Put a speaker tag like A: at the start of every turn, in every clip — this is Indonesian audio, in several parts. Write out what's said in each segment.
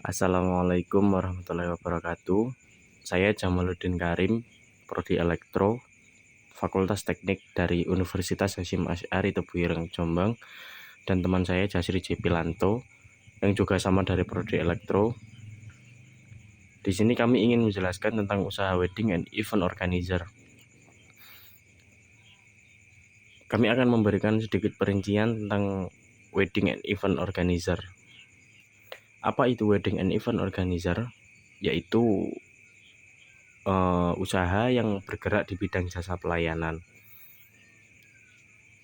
A: Assalamualaikum warahmatullahi wabarakatuh. Saya Jamaluddin Karim, Prodi Elektro, Fakultas Teknik dari Universitas Hasyim Asy'ari Tebuireng, Jombang, dan teman saya Jasri J. Pilanto yang juga sama dari Prodi Elektro. Di sini kami ingin menjelaskan tentang usaha wedding and event organizer. Kami akan memberikan sedikit perincian tentang wedding and event organizer. Apa itu wedding and event organizer? Yaitu usaha yang bergerak di bidang jasa pelayanan.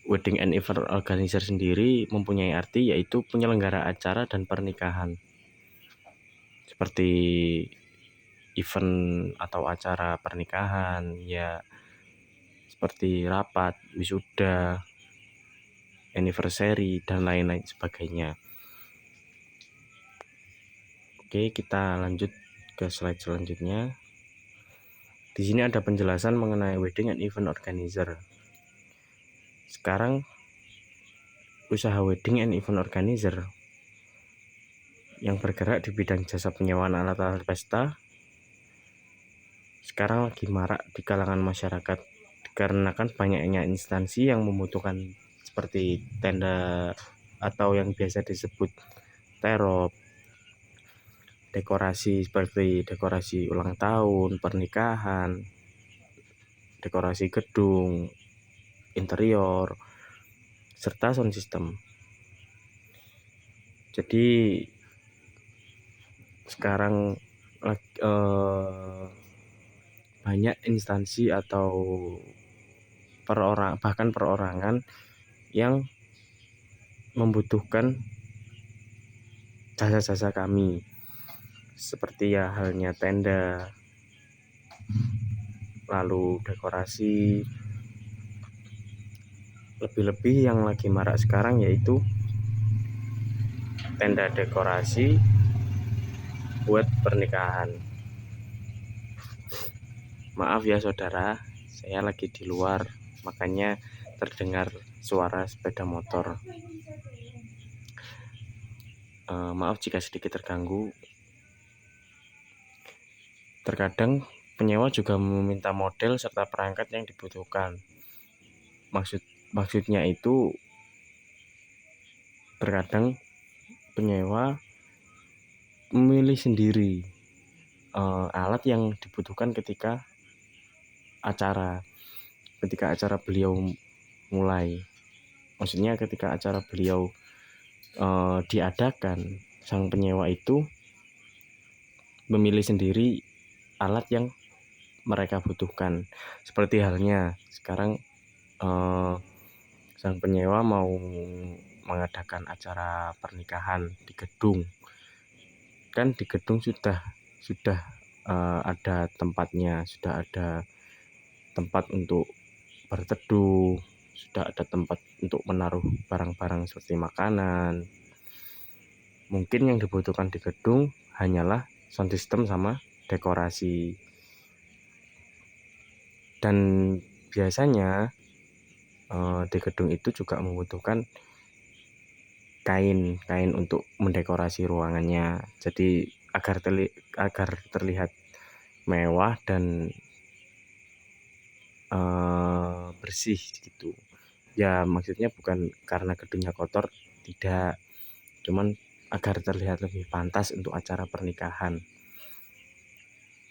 A: Wedding and event organizer sendiri mempunyai arti yaitu penyelenggara acara dan pernikahan, seperti event atau acara pernikahan, ya seperti rapat, wisuda, anniversary, dan lain-lain sebagainya. Oke, kita lanjut ke slide selanjutnya. Di sini ada penjelasan mengenai wedding and event organizer. Sekarang usaha wedding and event organizer yang bergerak di bidang jasa penyewaan alat-alat pesta sekarang lagi marak di kalangan masyarakat dikarenakan banyaknya instansi yang membutuhkan seperti tenda atau yang biasa disebut terop, dekorasi seperti dekorasi ulang tahun, pernikahan, dekorasi gedung, interior, serta sound system. Jadi sekarang banyak instansi atau bahkan perorangan yang membutuhkan jasa-jasa kami, seperti ya halnya tenda, lalu dekorasi. Lebih-lebih yang lagi marak sekarang yaitu tenda dekorasi buat pernikahan. Maaf ya saudara, saya lagi di luar, makanya terdengar suara sepeda motor. Maaf jika sedikit terganggu. Terkadang penyewa juga meminta model serta perangkat yang dibutuhkan. Maksudnya itu terkadang penyewa memilih sendiri alat yang dibutuhkan ketika acara beliau mulai. Maksudnya ketika acara beliau diadakan, sang penyewa itu memilih sendiri alat yang mereka butuhkan. Seperti halnya sekarang sang penyewa mau mengadakan acara pernikahan di gedung, kan di gedung sudah ada tempatnya, sudah ada tempat untuk berteduh, sudah ada tempat untuk menaruh barang-barang seperti makanan. Mungkin yang dibutuhkan di gedung hanyalah sound system sama dekorasi. Dan biasanya di gedung itu juga membutuhkan kain untuk mendekorasi ruangannya, jadi agar terlihat mewah dan bersih gitu ya. Maksudnya bukan karena gedungnya kotor, tidak, cuman agar terlihat lebih pantas untuk acara pernikahan.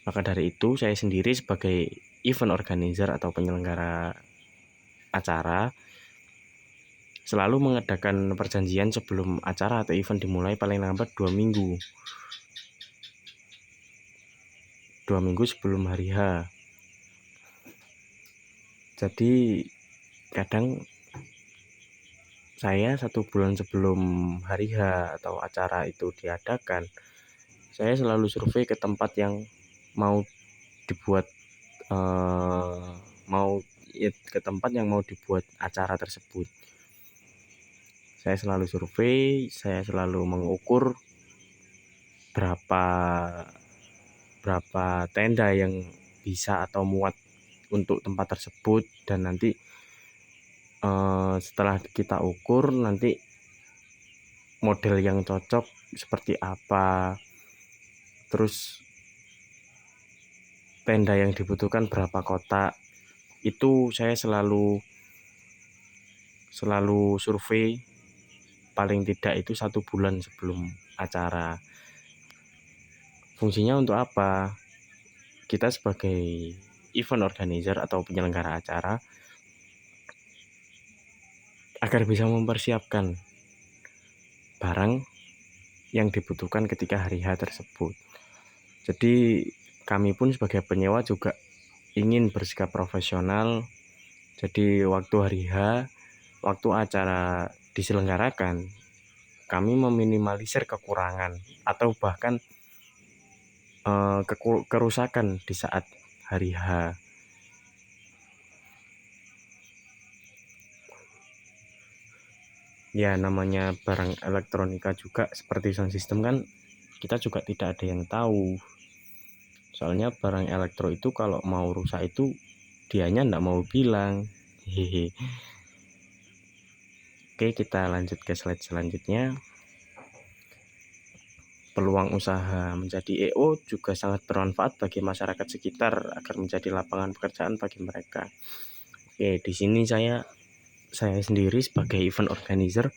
A: Maka dari itu saya sendiri sebagai event organizer atau penyelenggara acara selalu mengadakan perjanjian sebelum acara atau event dimulai paling lambat 2 minggu sebelum hari H. Jadi kadang saya 1 bulan sebelum hari H atau acara itu diadakan, saya selalu survei ke tempat yang mau dibuat acara tersebut. Saya selalu survei, saya selalu mengukur berapa tenda yang bisa atau muat untuk tempat tersebut, dan nanti setelah kita ukur nanti model yang cocok seperti apa, terus tenda yang dibutuhkan berapa kotak. Itu saya selalu survei, paling tidak itu 1 bulan sebelum acara. Fungsinya untuk apa? Kita sebagai event organizer atau penyelenggara acara agar bisa mempersiapkan barang yang dibutuhkan ketika hari H tersebut. Jadi kami pun sebagai penyewa juga ingin bersikap profesional. Jadi waktu hari H, waktu acara diselenggarakan, kami meminimalisir kekurangan atau bahkan kerusakan di saat hari H. Ya, namanya barang elektronika juga seperti sound system kan, kita juga tidak ada yang tahu. Soalnya barang elektro itu kalau mau rusak itu dianya enggak mau bilang. Hehe. Oke, kita lanjut ke slide selanjutnya. Peluang usaha menjadi EO juga sangat bermanfaat bagi masyarakat sekitar agar menjadi lapangan pekerjaan bagi mereka. Oke, di sini saya sendiri sebagai event organizer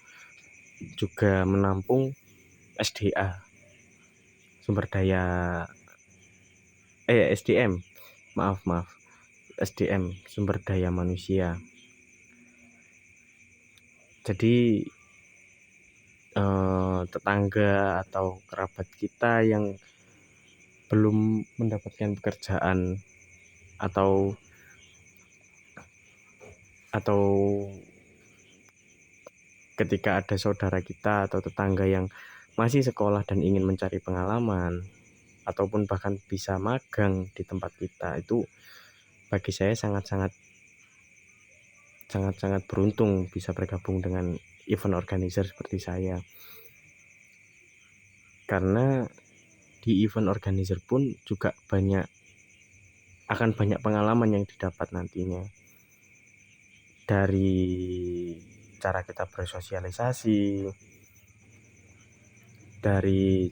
A: juga menampung SDA, sumber daya SDM, maaf SDM, sumber daya manusia. Jadi tetangga atau kerabat kita yang belum mendapatkan pekerjaan atau ketika ada saudara kita atau tetangga yang masih sekolah dan ingin mencari pengalaman ataupun bahkan bisa magang di tempat kita, itu bagi saya sangat beruntung bisa bergabung dengan event organizer seperti saya. Karena di event organizer pun juga akan banyak pengalaman yang didapat nantinya, dari cara kita bersosialisasi, dari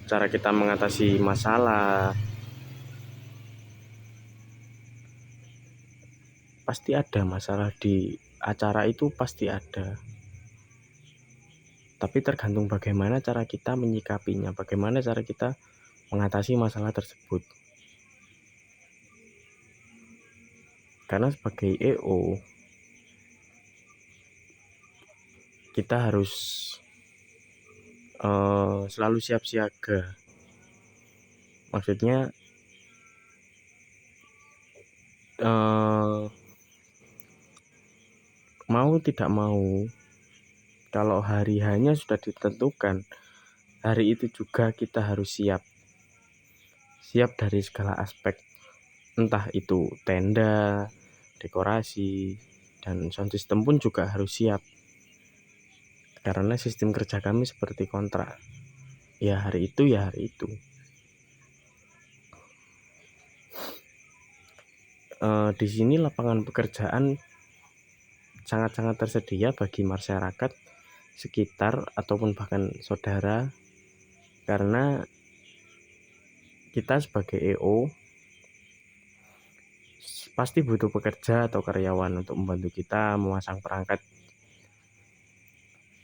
A: cara kita mengatasi masalah. Pasti ada masalah di acara itu, pasti ada. Tapi tergantung bagaimana cara kita menyikapinya, bagaimana cara kita mengatasi masalah tersebut. Karena sebagai EO kita harus selalu siap siaga. Maksudnya mau tidak mau, kalau hari hanya sudah ditentukan, hari itu juga kita harus siap dari segala aspek, entah itu tenda, dekorasi, dan sound system pun juga harus siap. Karena sistem kerja kami seperti kontrak, ya hari itu ya hari itu. Di sini lapangan pekerjaan sangat-sangat tersedia bagi masyarakat sekitar ataupun bahkan saudara, karena kita sebagai EO pasti butuh pekerja atau karyawan untuk membantu kita memasang perangkat.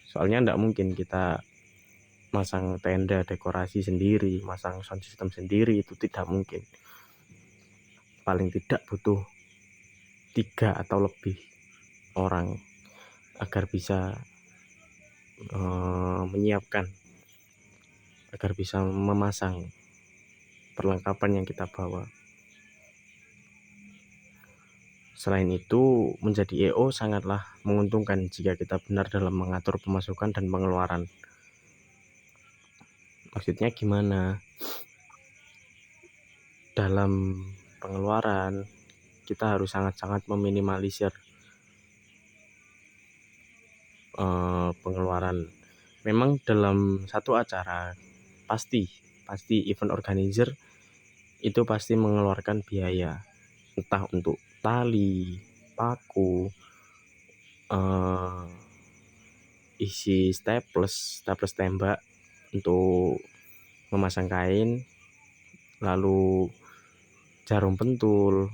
A: Soalnya tidak mungkin kita masang tenda dekorasi sendiri, masang sound system sendiri, itu tidak mungkin. Paling tidak butuh 3 atau lebih orang agar bisa menyiapkan, agar bisa memasang perlengkapan yang kita bawa. Selain itu, menjadi EO sangatlah menguntungkan jika kita benar dalam mengatur pemasukan dan pengeluaran. Maksudnya gimana? Dalam pengeluaran kita harus sangat-sangat meminimalisir pengeluaran. Memang dalam satu acara pasti event organizer itu pasti mengeluarkan biaya, entah untuk tali, paku, isi staples tembak untuk memasang kain, lalu jarum pentul,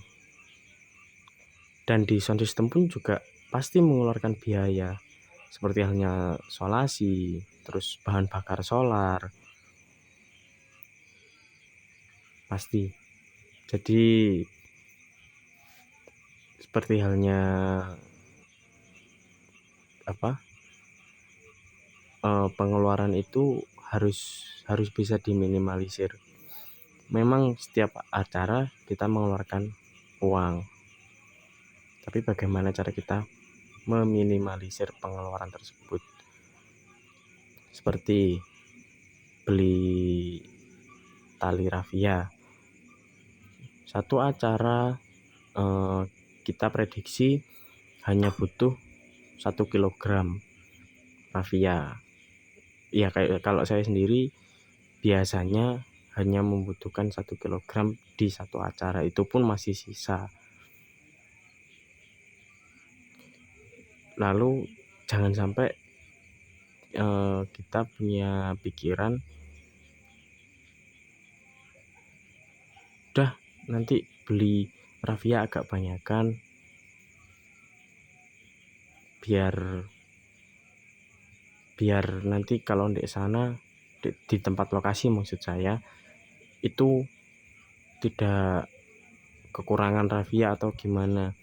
A: dan di sound system pun juga pasti mengeluarkan biaya seperti halnya solasi, terus bahan bakar solar, pasti. Jadi seperti halnya pengeluaran itu harus bisa diminimalisir. Memang setiap acara kita mengeluarkan uang, tapi bagaimana cara kita meminimalisir pengeluaran tersebut? Seperti beli tali rafia. Satu acara kita prediksi hanya butuh 1 kilogram rafia. Ya, kayak kalau saya sendiri biasanya hanya membutuhkan 1 kilogram di satu acara, itu pun masih sisa. Lalu jangan sampai kita punya pikiran udah nanti beli rafia agak banyakan biar nanti kalau di sana di tempat lokasi maksud saya itu tidak kekurangan rafia atau gimana.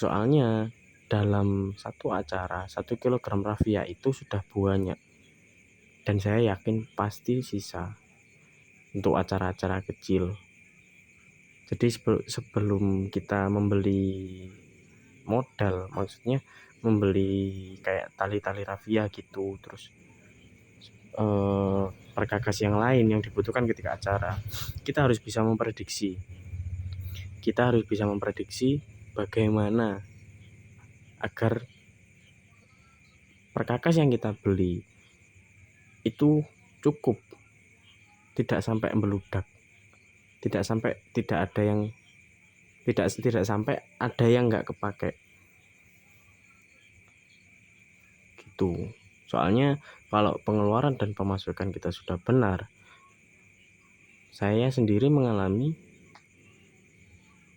A: Soalnya dalam satu acara 1 kilogram rafia itu sudah banyak, dan saya yakin pasti sisa untuk acara-acara kecil. Jadi sebelum kita membeli modal, maksudnya membeli kayak tali-tali rafia gitu, terus perkakas yang lain yang dibutuhkan ketika acara, kita harus bisa memprediksi bagaimana agar perkakas yang kita beli itu cukup, tidak sampai meludak, tidak sampai ada yang nggak kepake gitu. Soalnya kalau pengeluaran dan pemasukan kita sudah benar, saya sendiri mengalami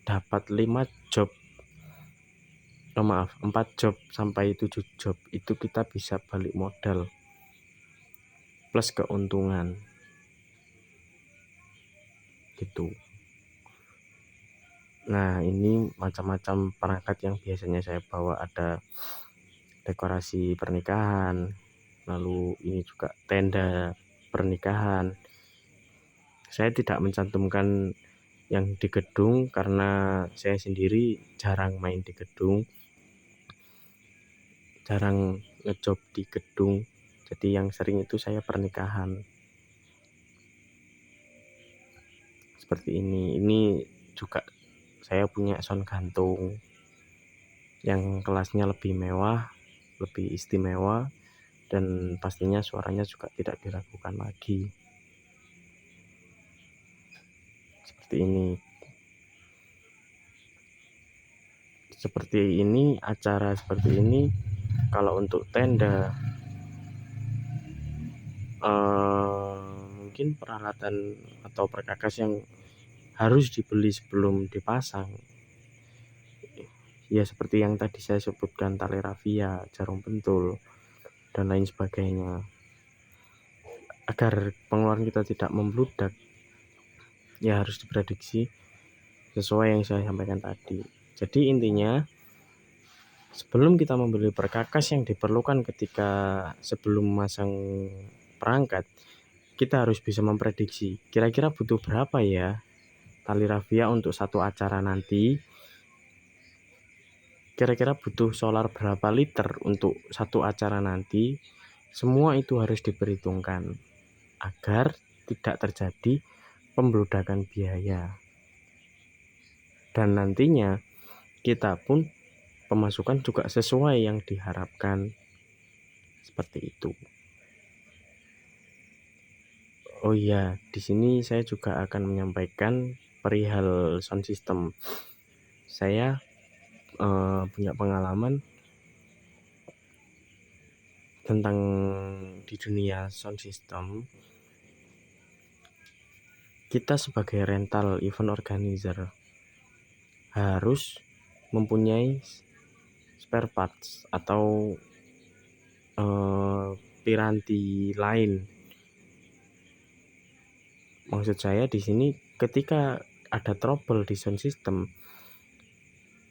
A: dapat 4 job sampai 7 job itu kita bisa balik modal plus keuntungan gitu. Nah, ini macam-macam perangkat yang biasanya saya bawa, ada dekorasi pernikahan, lalu ini juga tenda pernikahan. Saya tidak mencantumkan yang di gedung karena saya sendiri jarang main di gedung, jarang ngejob di gedung, jadi yang sering itu saya pernikahan seperti ini juga saya punya sound gantung yang kelasnya lebih mewah, lebih istimewa, dan pastinya suaranya juga tidak diragukan lagi. Seperti ini acara seperti ini. Kalau untuk tenda mungkin peralatan atau perkakas yang harus dibeli sebelum dipasang ya seperti yang tadi saya sebutkan, tali rafia, jarum pentul, dan lain sebagainya. Agar pengeluaran kita tidak membludak, ya harus diprediksi sesuai yang saya sampaikan tadi. Jadi intinya, sebelum kita membeli perkakas yang diperlukan ketika sebelum memasang perangkat, kita harus bisa memprediksi kira-kira butuh berapa ya tali rafia untuk satu acara nanti, kira-kira butuh solar berapa liter untuk satu acara nanti. Semua itu harus diperhitungkan agar tidak terjadi pembludakan biaya, dan nantinya kita pun pemasukan juga sesuai yang diharapkan, seperti itu. Oh iya, di sini saya juga akan menyampaikan perihal sound system. Saya punya pengalaman tentang di dunia sound system, kita sebagai rental event organizer harus mempunyai spare parts atau piranti lain. Maksud saya di sini ketika ada trouble di sound system,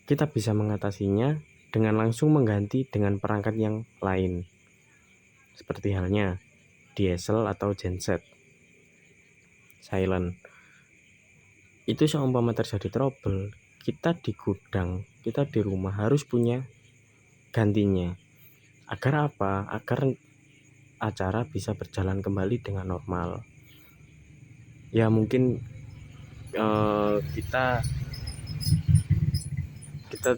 A: kita bisa mengatasinya dengan langsung mengganti dengan perangkat yang lain. Seperti halnya diesel atau genset silent. Itu seumpama terjadi trouble, kita di gudang, kita di rumah harus punya gantinya. Agar apa? Agar acara bisa berjalan kembali dengan normal. Ya mungkin kita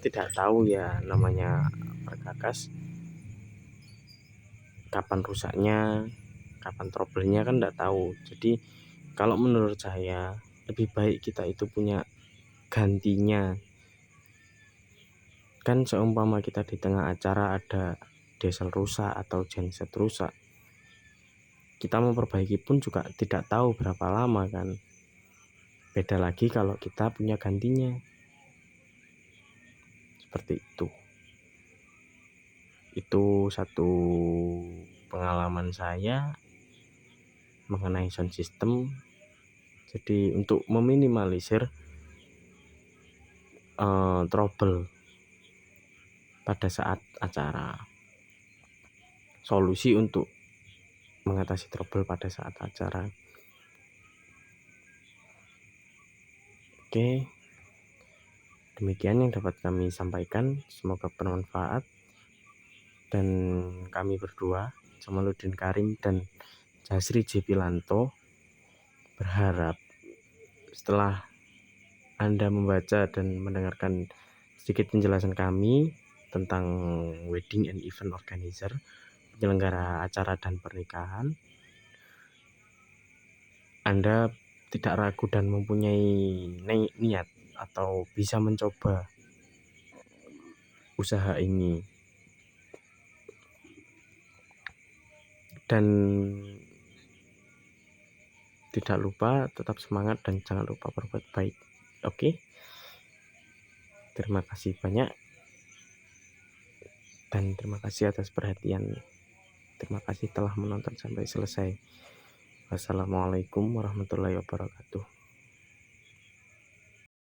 A: tidak tahu ya, namanya perkakas, kapan rusaknya, kapan trouble-nya kan tidak tahu. Jadi kalau menurut saya lebih baik kita itu punya gantinya. Kan seumpama kita di tengah acara ada diesel rusak atau genset rusak, kita memperbaiki pun juga tidak tahu berapa lama kan. Beda lagi kalau kita punya gantinya. Seperti itu. Itu satu pengalaman saya mengenai sound system. Jadi untuk meminimalisir trouble pada saat acara, solusi untuk mengatasi trouble pada saat acara. Oke, demikian yang dapat kami sampaikan. Semoga bermanfaat. Dan kami berdua, Jamaluddin Karim dan Jasri Jepilanto, berharap setelah Anda membaca dan mendengarkan sedikit penjelasan kami tentang wedding and event organizer, penyelenggara acara dan pernikahan, Anda tidak ragu dan mempunyai niat atau bisa mencoba usaha ini. Dan tidak lupa tetap semangat dan jangan lupa berbuat baik. Oke. Terima kasih banyak. Dan terima kasih atas perhatian. Terima kasih telah menonton sampai selesai. Wassalamualaikum warahmatullahi wabarakatuh.